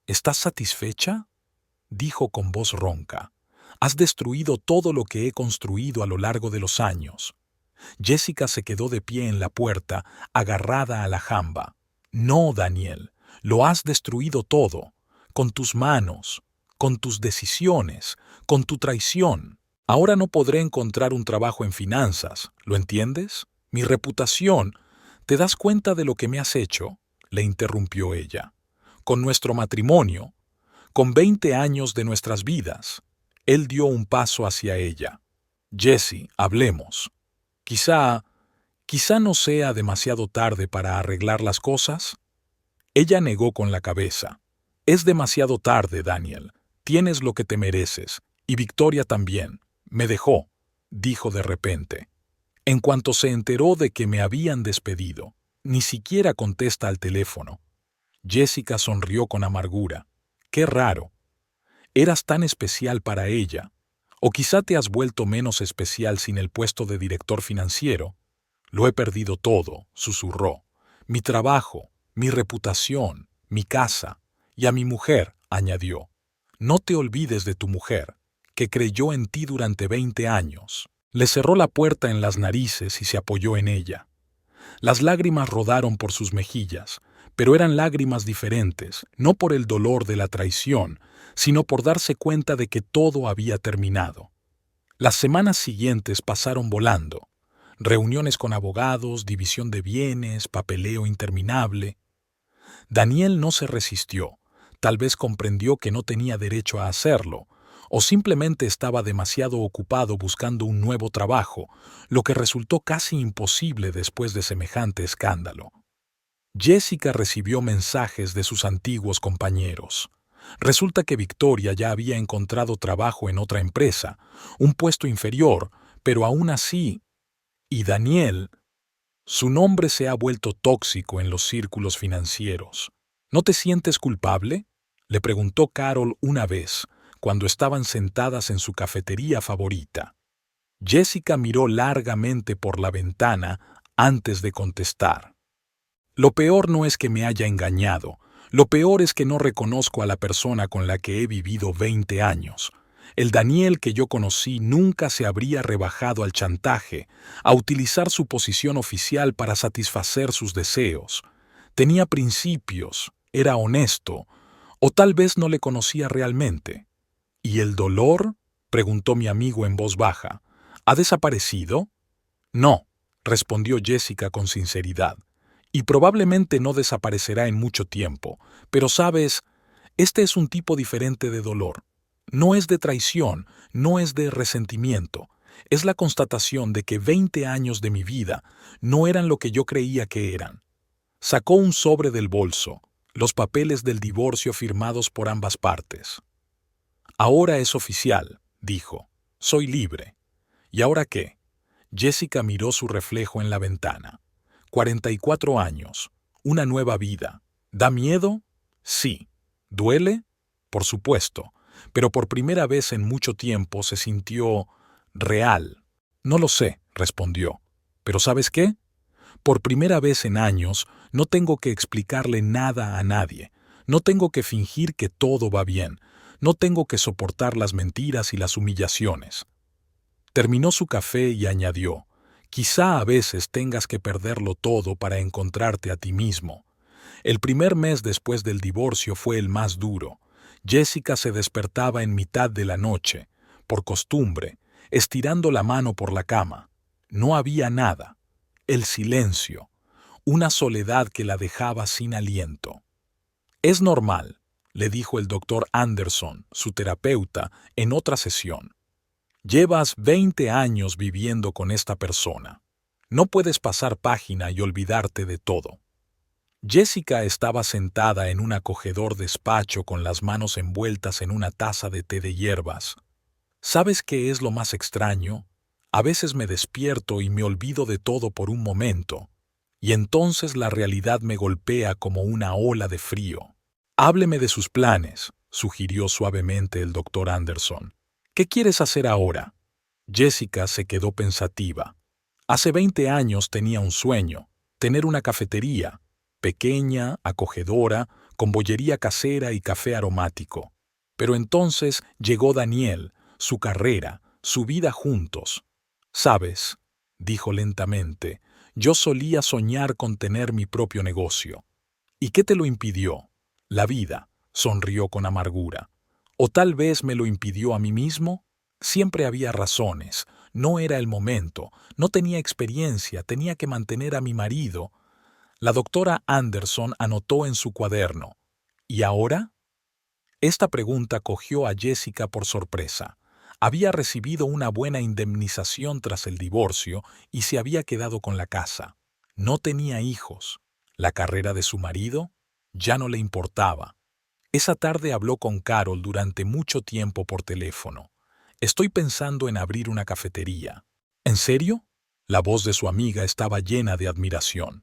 ¿Estás satisfecha?, dijo con voz ronca. Has destruido todo lo que he construido a lo largo de los años. Jessica se quedó de pie en la puerta, agarrada a la jamba. No, Daniel, lo has destruido todo, con tus manos, con tus decisiones, con tu traición. Ahora no podré encontrar un trabajo en finanzas, ¿lo entiendes? Mi reputación. ¿Te das cuenta de lo que me has hecho?, le interrumpió ella. Con nuestro matrimonio, con 20 años de nuestras vidas. Él dio un paso hacia ella. Jessie, hablemos. Quizá no sea demasiado tarde para arreglar las cosas. Ella negó con la cabeza. Es demasiado tarde, Daniel. Tienes lo que te mereces. Y Victoria también. Me dejó, dijo de repente. En cuanto se enteró de que me habían despedido, ni siquiera contesta al teléfono. Jessica sonrió con amargura. Qué raro. Eras tan especial para ella. O quizá te has vuelto menos especial sin el puesto de director financiero. Lo he perdido todo, susurró. Mi trabajo, mi reputación, mi casa. Y a mi mujer, añadió. No te olvides de tu mujer, que creyó en ti durante 20 años. Le cerró la puerta en las narices y se apoyó en ella. Las lágrimas rodaron por sus mejillas, pero eran lágrimas diferentes, no por el dolor de la traición, sino por darse cuenta de que todo había terminado. Las semanas siguientes pasaron volando. Reuniones con abogados, división de bienes, papeleo interminable. Daniel no se resistió. Tal vez comprendió que no tenía derecho a hacerlo, o simplemente estaba demasiado ocupado buscando un nuevo trabajo, lo que resultó casi imposible después de semejante escándalo. Jessica recibió mensajes de sus antiguos compañeros. Resulta que Victoria ya había encontrado trabajo en otra empresa, un puesto inferior, pero aún así... Y Daniel, su nombre se ha vuelto tóxico en los círculos financieros. ¿No te sientes culpable?, le preguntó Carol una vez, cuando estaban sentadas en su cafetería favorita. Jessica miró largamente por la ventana antes de contestar. Lo peor no es que me haya engañado, lo peor es que no reconozco a la persona con la que he vivido 20 años. El Daniel que yo conocí nunca se habría rebajado al chantaje, a utilizar su posición oficial para satisfacer sus deseos. Tenía principios, era honesto, o tal vez no le conocía realmente. ¿Y el dolor?, preguntó mi amigo en voz baja. ¿Ha desaparecido? No, respondió Jessica con sinceridad. Y probablemente no desaparecerá en mucho tiempo. Pero sabes, este es un tipo diferente de dolor. No es de traición, no es de resentimiento. Es la constatación de que 20 años de mi vida no eran lo que yo creía que eran. Sacó un sobre del bolso, los papeles del divorcio firmados por ambas partes. Ahora es oficial, dijo. Soy libre. ¿Y ahora qué? Jessica miró su reflejo en la ventana. 44 años, una nueva vida. ¿Da miedo? Sí. ¿Duele? Por supuesto, pero por primera vez en mucho tiempo se sintió real. No lo sé, respondió. ¿Pero sabes qué? Por primera vez en años no tengo que explicarle nada a nadie. No tengo que fingir que todo va bien. No tengo que soportar las mentiras y las humillaciones. Terminó su café y añadió, quizá a veces tengas que perderlo todo para encontrarte a ti mismo. El primer mes después del divorcio fue el más duro. Jessica se despertaba en mitad de la noche, por costumbre, estirando la mano por la cama. No había nada. El silencio, una soledad que la dejaba sin aliento. Es normal, le dijo el doctor Anderson, su terapeuta, en otra sesión. Llevas 20 años viviendo con esta persona. No puedes pasar página y olvidarte de todo. Jessica estaba sentada en un acogedor despacho con las manos envueltas en una taza de té de hierbas. ¿Sabes qué es lo más extraño? A veces me despierto y me olvido de todo por un momento, y entonces la realidad me golpea como una ola de frío. Hábleme de sus planes, sugirió suavemente el doctor Anderson. ¿Qué quieres hacer ahora? Jessica se quedó pensativa. Hace 20 años tenía un sueño, tener una cafetería, pequeña, acogedora, con bollería casera y café aromático. Pero entonces llegó Daniel, su carrera, su vida juntos. «¿Sabes?», dijo lentamente, «yo solía soñar con tener mi propio negocio». «¿Y qué te lo impidió?». «La vida», sonrió con amargura. «¿O tal vez me lo impidió a mí mismo?». Siempre había razones. No era el momento, no tenía experiencia, tenía que mantener a mi marido. La doctora Anderson anotó en su cuaderno. ¿Y ahora? Esta pregunta cogió a Jessica por sorpresa. Había recibido una buena indemnización tras el divorcio y se había quedado con la casa. No tenía hijos. La carrera de su marido ya no le importaba. Esa tarde habló con Carol durante mucho tiempo por teléfono. «Estoy pensando en abrir una cafetería». «¿En serio?». La voz de su amiga estaba llena de admiración.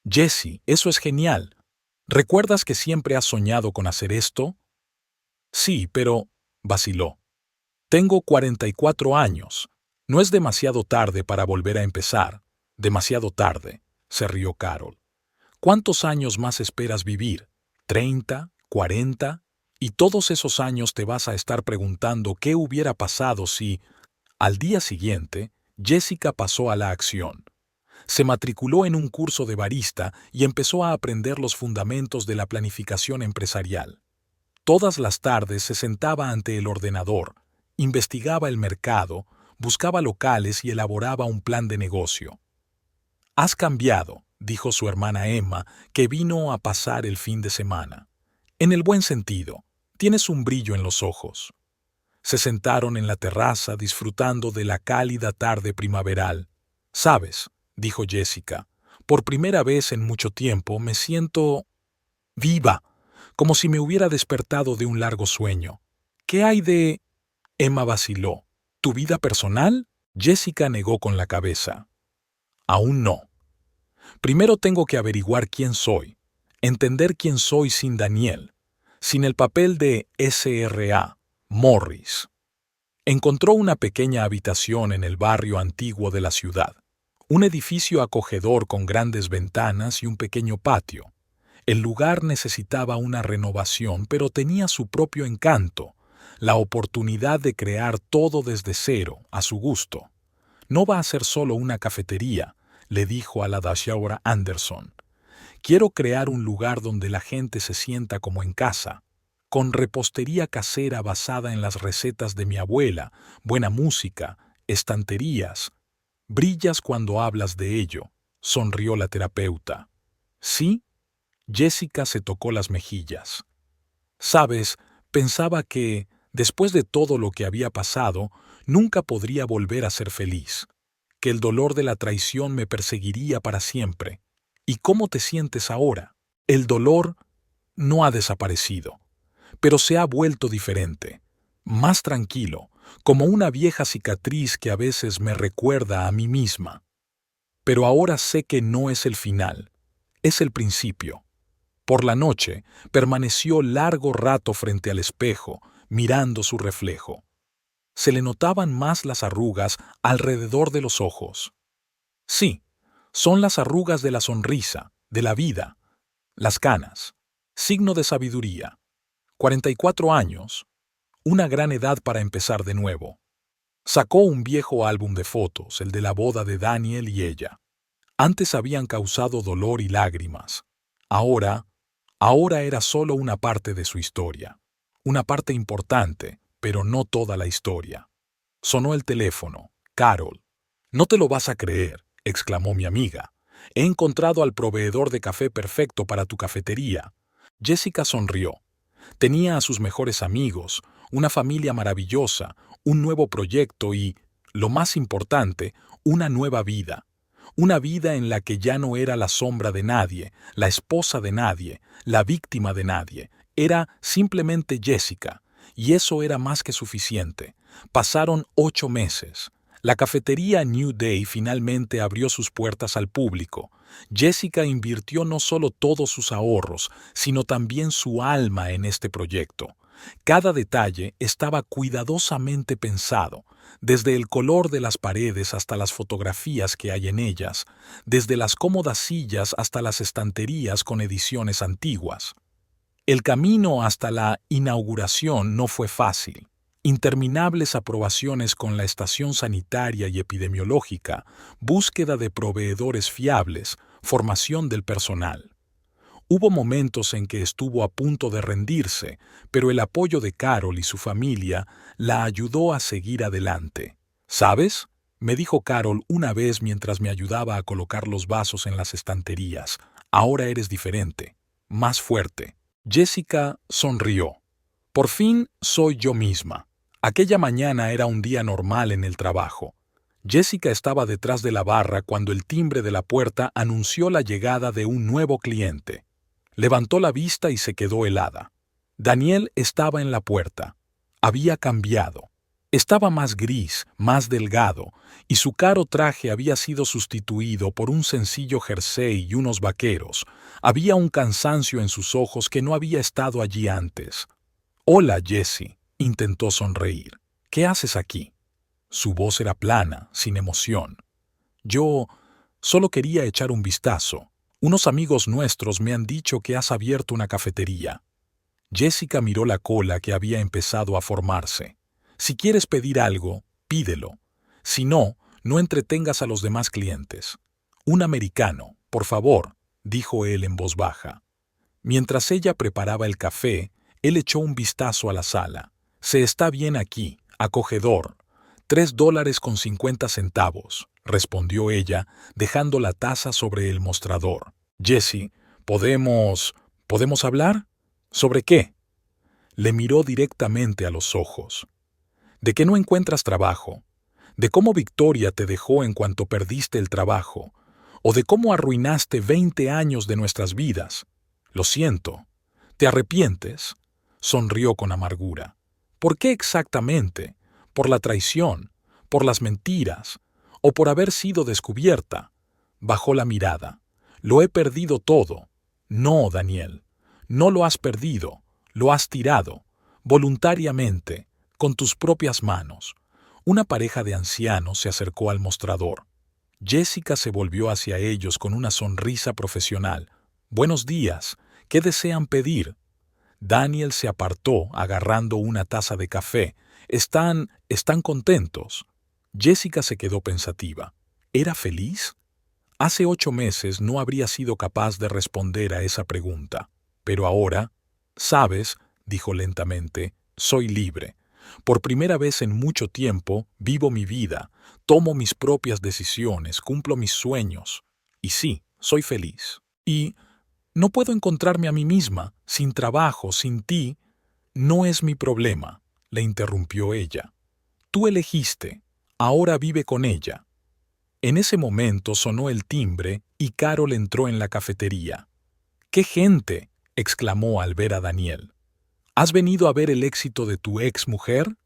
«Jessie, eso es genial. ¿Recuerdas que siempre has soñado con hacer esto?». «Sí, pero…», vaciló. «Tengo 44 años. No es demasiado tarde para volver a empezar». «Demasiado tarde», se rió Carol. «¿Cuántos años más esperas vivir? ¿30? ¿40? Y todos esos años te vas a estar preguntando qué hubiera pasado si…». Al día siguiente, Jessica pasó a la acción. Se matriculó en un curso de barista y empezó a aprender los fundamentos de la planificación empresarial. Todas las tardes se sentaba ante el ordenador, investigaba el mercado, buscaba locales y elaboraba un plan de negocio. «Has cambiado», dijo su hermana Emma, que vino a pasar el fin de semana. «En el buen sentido. Tienes un brillo en los ojos». Se sentaron en la terraza disfrutando de la cálida tarde primaveral. «¿Sabes?», dijo Jessica, «por primera vez en mucho tiempo me siento viva, como si me hubiera despertado de un largo sueño». «¿Qué hay de…?». Emma vaciló. «¿Tu vida personal?». Jessica negó con la cabeza. «Aún no. Primero tengo que averiguar quién soy, entender quién soy sin Daniel, sin el papel de S.R.A. Morris». Encontró una pequeña habitación en el barrio antiguo de la ciudad, un edificio acogedor con grandes ventanas y un pequeño patio. El lugar necesitaba una renovación, pero tenía su propio encanto, la oportunidad de crear todo desde cero, a su gusto. «No va a ser solo una cafetería», le dijo a la doctora Anderson. «Quiero crear un lugar donde la gente se sienta como en casa, con repostería casera basada en las recetas de mi abuela, buena música, estanterías». «Brillas cuando hablas de ello», sonrió la terapeuta. «¿Sí?». Jessica se tocó las mejillas. «Sabes, pensaba que, después de todo lo que había pasado, nunca podría volver a ser feliz, que el dolor de la traición me perseguiría para siempre. ¿Y cómo te sientes ahora?». «El dolor no ha desaparecido, pero se ha vuelto diferente, más tranquilo, como una vieja cicatriz que a veces me recuerda a mí misma. Pero ahora sé que no es el final, es el principio». Por la noche, permaneció largo rato frente al espejo, mirando su reflejo. Se le notaban más las arrugas alrededor de los ojos. Sí, son las arrugas de la sonrisa, de la vida. Las canas, signo de sabiduría. 44 años, una gran edad para empezar de nuevo. Sacó un viejo álbum de fotos, el de la boda de Daniel y ella. Antes habían causado dolor y lágrimas. Ahora era solo una parte de su historia. Una parte importante, pero no toda la historia. Sonó el teléfono. «Carol». «No te lo vas a creer», exclamó mi amiga. «He encontrado al proveedor de café perfecto para tu cafetería». Jessica sonrió. Tenía a sus mejores amigos, una familia maravillosa, un nuevo proyecto y, lo más importante, una nueva vida. Una vida en la que ya no era la sombra de nadie, la esposa de nadie, la víctima de nadie. Era simplemente Jessica, y eso era más que suficiente. Pasaron 8 meses. La cafetería New Day finalmente abrió sus puertas al público. Jessica invirtió no solo todos sus ahorros, sino también su alma en este proyecto. Cada detalle estaba cuidadosamente pensado, desde el color de las paredes hasta las fotografías que hay en ellas, desde las cómodas sillas hasta las estanterías con ediciones antiguas. El camino hasta la inauguración no fue fácil. Interminables aprobaciones con la estación sanitaria y epidemiológica, búsqueda de proveedores fiables, formación del personal. Hubo momentos en que estuvo a punto de rendirse, pero el apoyo de Carol y su familia la ayudó a seguir adelante. ¿Sabes?, me dijo Carol una vez mientras me ayudaba a colocar los vasos en las estanterías. Ahora eres diferente, más fuerte. Jessica sonrió. Por fin soy yo misma. Aquella mañana era un día normal en el trabajo. Jessica estaba detrás de la barra cuando el timbre de la puerta anunció la llegada de un nuevo cliente. Levantó la vista y se quedó helada. Daniel estaba en la puerta. Había cambiado. Estaba más gris, más delgado, y su caro traje había sido sustituido por un sencillo jersey y unos vaqueros. Había un cansancio en sus ojos que no había estado allí antes. «Hola, Jessie», intentó sonreír. «¿Qué haces aquí?» Su voz era plana, sin emoción. «Yo solo quería echar un vistazo. Unos amigos nuestros me han dicho que has abierto una cafetería». Jessica miró la cola que había empezado a formarse. «Si quieres pedir algo, pídelo. Si no, no entretengas a los demás clientes. Un americano, por favor», dijo él en voz baja. Mientras ella preparaba el café, él echó un vistazo a la sala. «Se está bien aquí, acogedor. $3.50, respondió ella, dejando la taza sobre el mostrador. «Jessie, ¿podemos hablar? ¿Sobre qué?» Le miró directamente a los ojos. «¿De que no encuentras trabajo? ¿De cómo Victoria te dejó en cuanto perdiste el trabajo? ¿O de cómo arruinaste 20 años de nuestras vidas? Lo siento. ¿Te arrepientes?» Sonrió con amargura. «¿Por qué exactamente? ¿Por la traición? ¿Por las mentiras? ¿O por haber sido descubierta?» Bajó la mirada. «Lo he perdido todo». «No, Daniel. No lo has perdido. Lo has tirado. Voluntariamente. Con tus propias manos». Una pareja de ancianos se acercó al mostrador. Jessica se volvió hacia ellos con una sonrisa profesional. «Buenos días. ¿Qué desean pedir?» Daniel se apartó agarrando una taza de café. ¿Están contentos?» Jessica se quedó pensativa. ¿Era feliz? Hace 8 meses no habría sido capaz de responder a esa pregunta. Pero ahora, «¿Sabes?», dijo lentamente, «soy libre. Por primera vez en mucho tiempo vivo mi vida, tomo mis propias decisiones, cumplo mis sueños. Y sí, soy feliz. Y no puedo encontrarme a mí misma, sin trabajo, sin ti». «No es mi problema», le interrumpió ella. «Tú elegiste, ahora vive con ella». En ese momento sonó el timbre y Carol entró en la cafetería. «¡Qué gente!», exclamó al ver a Daniel. «¿Has venido a ver el éxito de tu ex mujer?»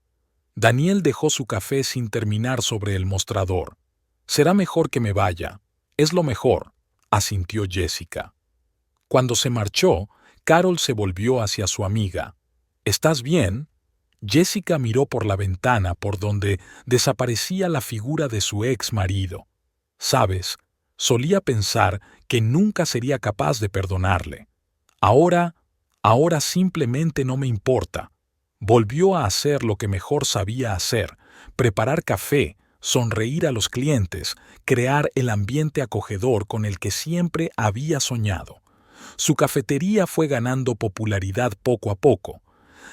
Daniel dejó su café sin terminar sobre el mostrador. «Será mejor que me vaya. Es lo mejor», asintió Jessica. Cuando se marchó, Carol se volvió hacia su amiga. «¿Estás bien?» Jessica miró por la ventana por donde desaparecía la figura de su ex marido. «Sabes, solía pensar que nunca sería capaz de perdonarle. Ahora simplemente no me importa». Volvió a hacer lo que mejor sabía hacer: preparar café, sonreír a los clientes, crear el ambiente acogedor con el que siempre había soñado. Su cafetería fue ganando popularidad poco a poco.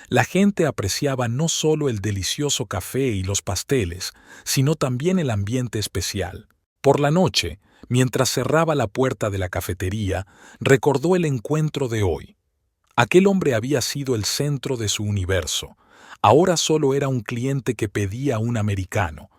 La gente apreciaba no solo el delicioso café y los pasteles, sino también el ambiente especial. Por la noche, mientras cerraba la puerta de la cafetería, recordó el encuentro de hoy. Aquel hombre había sido el centro de su universo. Ahora solo era un cliente que pedía un americano.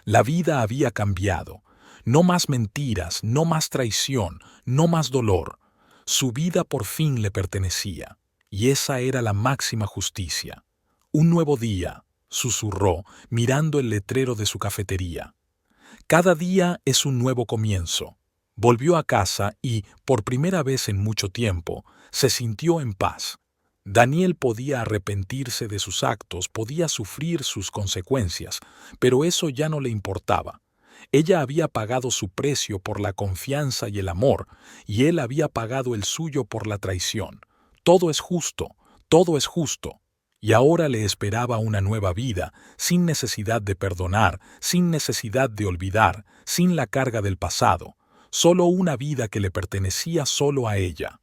La vida había cambiado. No más mentiras, no más traición, no más dolor. Su vida por fin le pertenecía. Y esa era la máxima justicia. «Un nuevo día», susurró, mirando el letrero de su cafetería. Cada día es un nuevo comienzo. Volvió a casa y, por primera vez en mucho tiempo, se sintió en paz. Daniel podía arrepentirse de sus actos, podía sufrir sus consecuencias, pero eso ya no le importaba. Ella había pagado su precio por la confianza y el amor, y él había pagado el suyo por la traición. Todo es justo, todo es justo. Y ahora le esperaba una nueva vida, sin necesidad de perdonar, sin necesidad de olvidar, sin la carga del pasado, solo una vida que le pertenecía solo a ella.